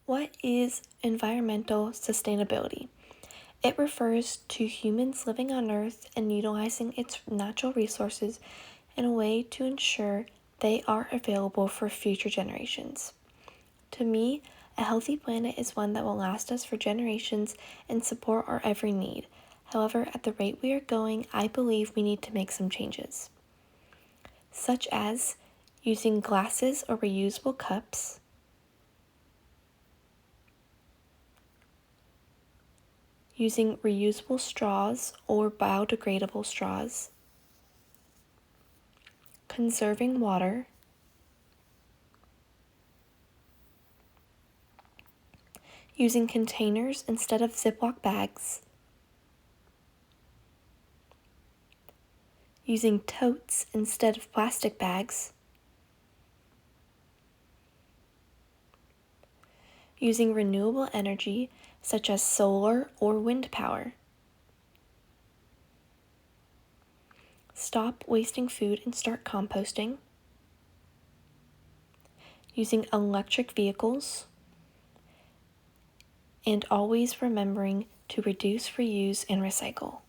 What is environmental sustainability? It refers to humans living on Earth and utilizing its natural resources in a way to ensure they are available for future generations. To me, a healthy planet is one that will last us for generations and support our every need. However, at the rate we are going, I believe we need to make some changes, such as using glasses or reusable cups, using reusable straws or biodegradable straws, conserving water, using containers instead of Ziploc bags, using totes instead of plastic bags, using renewable energy such as solar or wind power. Stop wasting food and start composting. Using electric vehicles. And always remembering to reduce, reuse, and recycle.